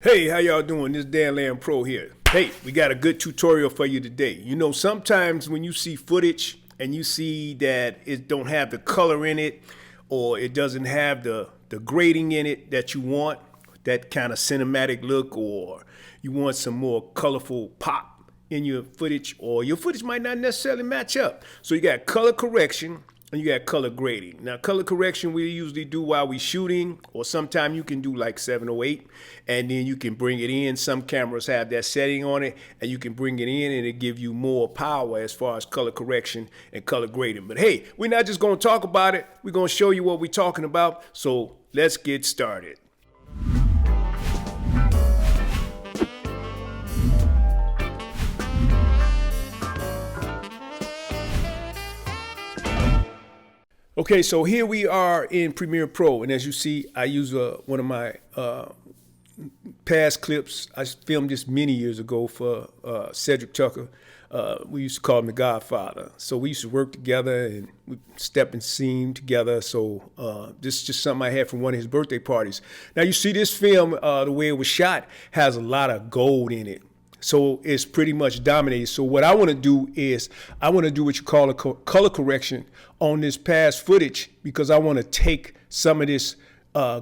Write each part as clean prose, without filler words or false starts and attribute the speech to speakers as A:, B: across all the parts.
A: Hey, how y'all doing? This is Dan Lamb Pro here. Hey, we got a good tutorial for you today. You know, sometimes when you see footage and you see that it don't have the color in it or it doesn't have the grading in it that you want, that kind of cinematic look, or you want some more colorful pop in your footage, or your footage might not necessarily match up. So you got color correction and you got color grading. Now, color correction we usually do while we shooting, or sometimes you can do like 708, and then you can bring it in. Some cameras have that setting on it, and you can bring it in, and it give you more power as far as color correction and color grading. But hey, we're not just gonna talk about it. We're gonna show you what we're talking about. So let's get started. Okay, so here we are in Premiere Pro, and as you see, I use one of my past clips. I filmed this many years ago for Cedric Tucker. We used to call him the Godfather. So we used to work together and we step and scene together. So this is just something I had from one of his birthday parties. Now you see this film, the way it was shot, has a lot of gold in it. So it's pretty much dominated. So what I want to do is I want to do what you call a color correction on this past footage, because I want to take some of this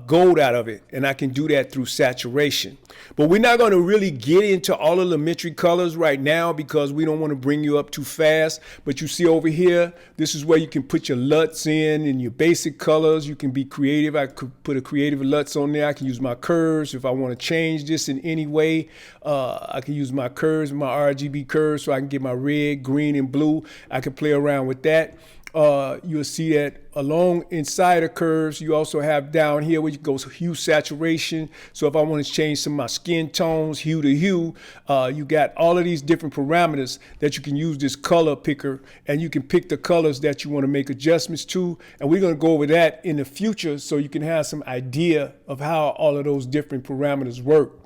A: gold out of it, and I can do that through saturation. But we're not going to really get into all of the Lumetri colors right now because we don't want to bring you up too fast. But you see over here, this is where you can put your LUTs in and your basic colors. You can be creative. I could put a creative LUTs on there. I can use my curves if I want to change this in any way. I can use my curves, my RGB curves, so I can get my red, green, and blue. I can play around with that. You'll see that along inside the curves, you also have down here where you go hue saturation. So if I want to change some of my skin tones, hue to hue, you got all of these different parameters that you can use this color picker, and you can pick the colors that you want to make adjustments to. And we're going to go over that in the future so you can have some idea of how all of those different parameters work.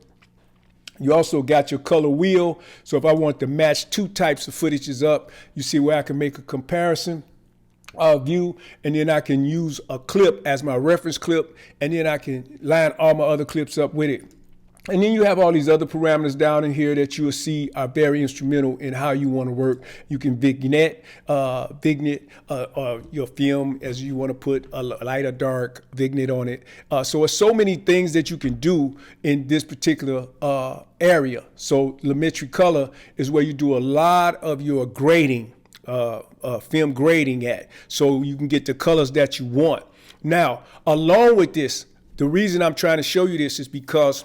A: You also got your color wheel. So if I want to match two types of footages up, you see where I can make a comparison view, and then I can use a clip as my reference clip, and then I can line all my other clips up with it. And then you have all these other parameters down in here that you'll see are very instrumental in how you want to work. You can vignette your film as you want to put a light or dark vignette on it. So it's so many things that you can do in this particular area. So Lumetri color is where you do a lot of your grading, film grading at, so you can get the colors that you want. Now, along with this, the reason I'm trying to show you this is because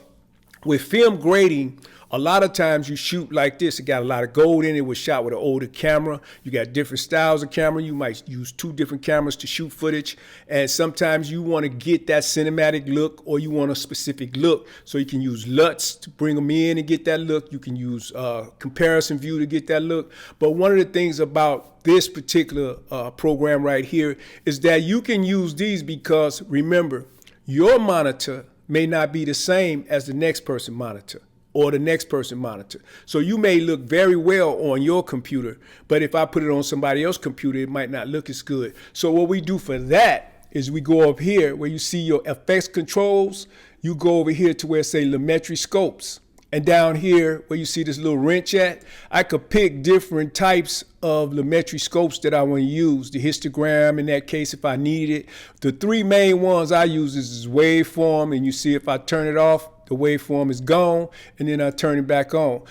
A: with film grading, a lot of times you shoot like this. It got a lot of gold in it. It was shot with an older camera. You got different styles of camera. You might use two different cameras to shoot footage. And sometimes you want to get that cinematic look, or you want a specific look. So you can use LUTs to bring them in and get that look. You can use comparison view to get that look. But one of the things about this particular program right here is that you can use these because, remember, your monitor may not be the same as the next person monitor or the next person monitor. So you may look very well on your computer, but if I put it on somebody else's computer, it might not look as good. So what we do for that is we go up here where you see your effects controls. You go over here to where it say Lumetri scopes. And down here where you see this little wrench at, I could pick different types of Lumetri scopes that I want to use. The histogram in that case if I needed it. The three main ones I use is waveform, and you see if I turn it off, the waveform is gone, and then I turn it back on.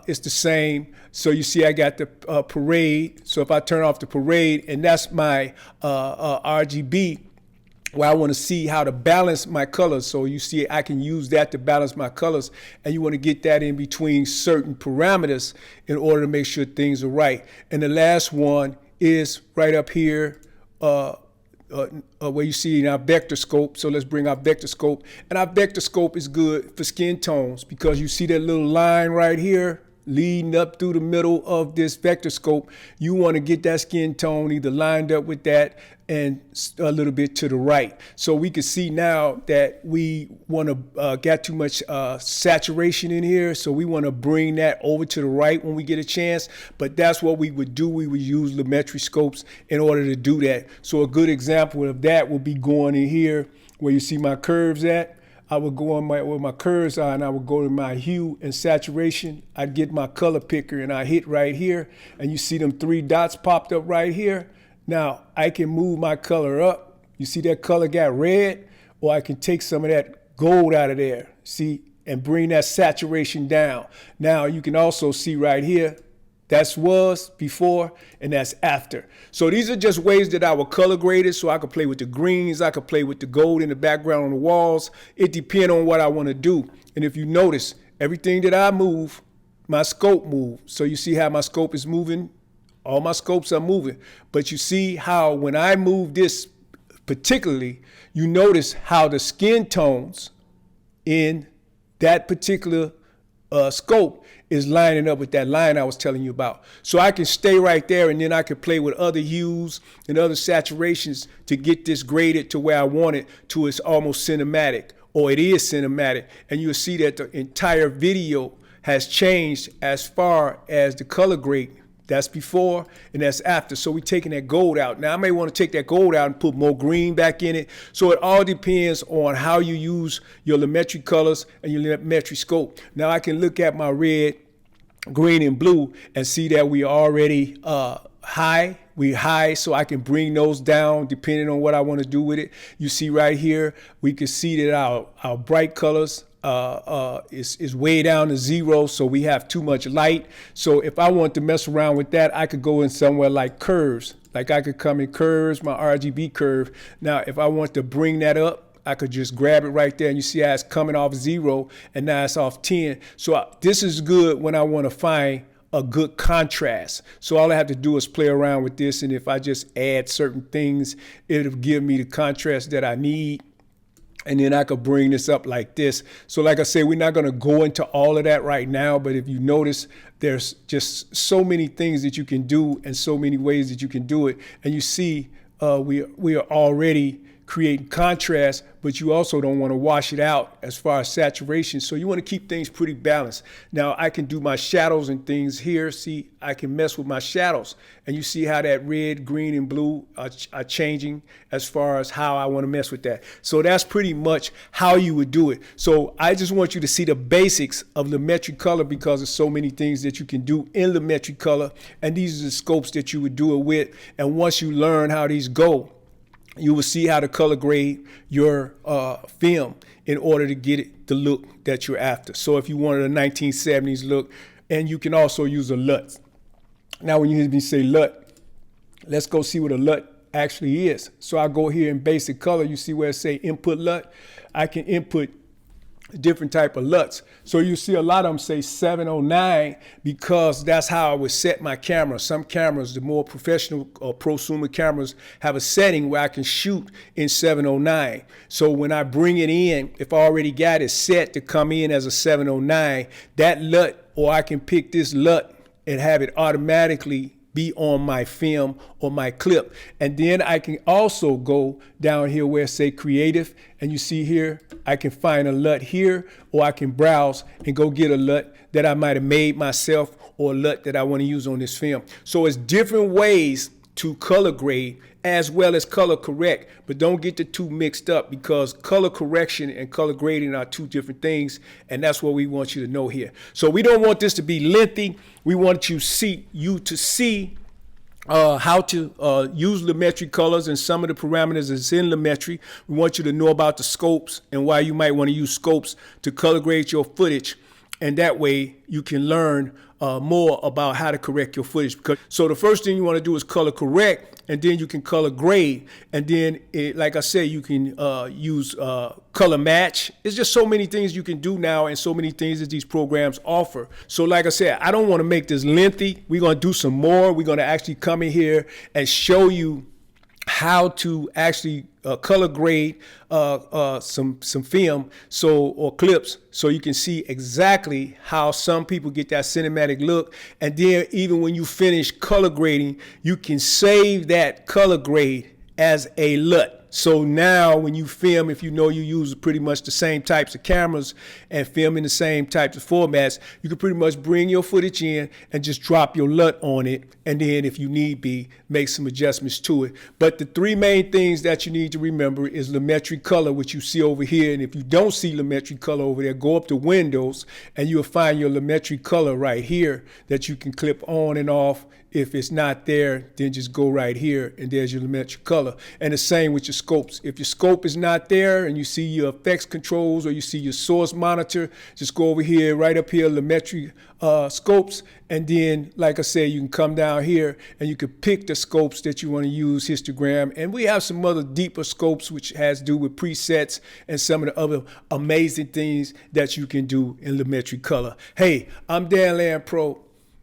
A: It's the same. So you see I got the parade. So if I turn off the parade, and that's my RGB, where I want to see how to balance my colors. So you see I can use that to balance my colors, and you want to get that in between certain parameters in order to make sure things are right. And the last one is right up here where you see in our vector scope. So let's bring our vector scope. And our vector scope is good for skin tones because you see that little line right here leading up through the middle of this vector scope. You want to get that skin tone either lined up with that and a little bit to the right. So we can see now that we want to get too much saturation in here. So we want to bring that over to the right when we get a chance. But that's what we would do. We would use Lumetri scopes in order to do that. So a good example of that will be going in here where you see my curves at. I would go on where my curves are, and I would go to my hue and saturation. I'd get my color picker and I hit right here, and you see them 3 dots popped up right here. Now I can move my color up. You see that color got red, or I can take some of that gold out of there, see, and bring that saturation down. Now you can also see right here, that's was before and that's after. So these are just ways that I will color grade it, so I could play with the greens, I could play with the gold in the background on the walls. It depends on what I want to do. And if you notice, everything that I move, my scope moves. So you see how my scope is moving? All my scopes are moving. But you see how when I move this particularly, you notice how the skin tones in that particular scope is lining up with that line I was telling you about. So I can stay right there, and then I can play with other hues and other saturations to get this graded to where I want it to. It's almost cinematic, or it is cinematic. And you'll see that the entire video has changed as far as the color grade. That's before and that's after. So we're taking that gold out. Now I may want to take that gold out and put more green back in it. So it all depends on how you use your Lumetri colors and your Lumetri scope. Now I can look at my red, green, and blue and see that we are already high. We're high, so I can bring those down depending on what I want to do with it. You see right here, we can see that our bright colors is way down to 0, so we have too much light. So if I want to mess around with that, I could go in somewhere like curves. Like I could come in curves, my RGB curve. Now if I want to bring that up, I could just grab it right there, and you see how it's coming off 0 and now it's off 10. So this is good when I want to find a good contrast. So all I have to do is play around with this, and if I just add certain things, it'll give me the contrast that I need. And then I could bring this up like this. So like I say, we're not going to go into all of that right now, but if you notice, there's just so many things that you can do and so many ways that you can do it. And you see we are already creating contrast, but you also don't want to wash it out as far as saturation. So you want to keep things pretty balanced. Now I can do my shadows and things here. See, I can mess with my shadows, and you see how that red, green, and blue are changing as far as how I want to mess with that. So that's pretty much how you would do it. So I just want you to see the basics of Lumetri color, because there's so many things that you can do in Lumetri color, and these are the scopes that you would do it with. And once you learn how these go, you will see how to color grade your film in order to get it the look that you're after. So if you wanted a 1970s look, and you can also use a LUT. Now when you hear me say LUT, let's go see what a LUT actually is. So I go here in basic color, you see where it say input LUT. I can input different type of LUTs. So you see a lot of them say 709 because that's how I would set my camera. Some cameras, the more professional or prosumer cameras, have a setting where I can shoot in 709. So when I bring it in, if I already got it set to come in as a 709, that LUT, or I can pick this LUT and have it automatically be on my film or my clip. And then I can also go down here where it say creative, and you see here I can find a LUT here, or I can browse and go get a LUT that I might have made myself, or a LUT that I want to use on this film. So it's different ways to color grade as well as color correct, but don't get the two mixed up, because color correction and color grading are two different things, and that's what we want you to know here. So we don't want this to be lengthy. We want you to see how to use Lumetri colors and some of the parameters that's in Lumetri. We want you to know about the scopes and why you might want to use scopes to color grade your footage, and that way you can learn more about how to correct your footage. So the first thing you want to do is color correct, and then you can color grade, and then like I said, you can use color match. It's just so many things you can do now, and so many things that these programs offer. So like I said, I don't want to make this lengthy. We're going to do some more. We're going to actually come in here and show you how to actually color grade some film, or clips, so you can see exactly how some people get that cinematic look. And then even when you finish color grading, you can save that color grade as a LUT. So now when you film, if you know you use pretty much the same types of cameras and film in the same types of formats, you can pretty much bring your footage in and just drop your LUT on it. And then if you need be, make some adjustments to it. But the three main things that you need to remember is Lumetri Color, which you see over here. And if you don't see Lumetri Color over there, go up to Windows and you'll find your Lumetri Color right here that you can clip on and off. If it's not there, then just go right here and there's your Lumetri Color. And the same with your scopes. If your scope is not there and you see your effects controls or you see your source monitor, just go over here, right up here, Lumetri scopes. And then, like I said, you can come down here and you can pick the scopes that you want to use, histogram. And we have some other deeper scopes, which has to do with presets and some of the other amazing things that you can do in Lumetri Color. Hey, I'm Danland Pro.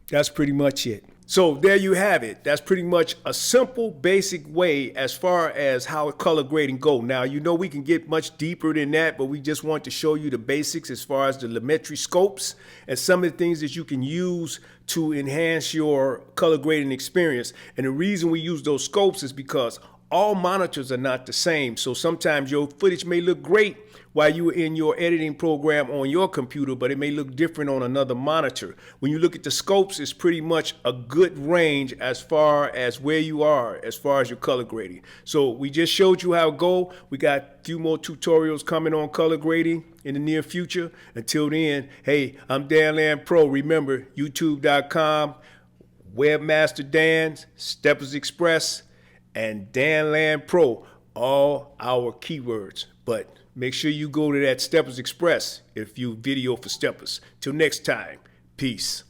A: That's pretty much it. So there you have it. That's pretty much a simple, basic way as far as how color grading go. Now, you know we can get much deeper than that, but we just want to show you the basics as far as the Lumetri scopes and some of the things that you can use to enhance your color grading experience. And the reason we use those scopes is because all monitors are not the same. So sometimes your footage may look great while you're in your editing program on your computer, but it may look different on another monitor. When you look at the scopes, it's pretty much a good range as far as where you are, as far as your color grading. So we just showed you how it go. We got a few more tutorials coming on color grading in the near future. Until then, hey, I'm Danland Pro. Remember, youtube.com, Webmaster Dan, Steppers Express, and Danland Pro, all our keywords. But make sure you go to that Steppers Express if you video for steppers. Till next time, peace.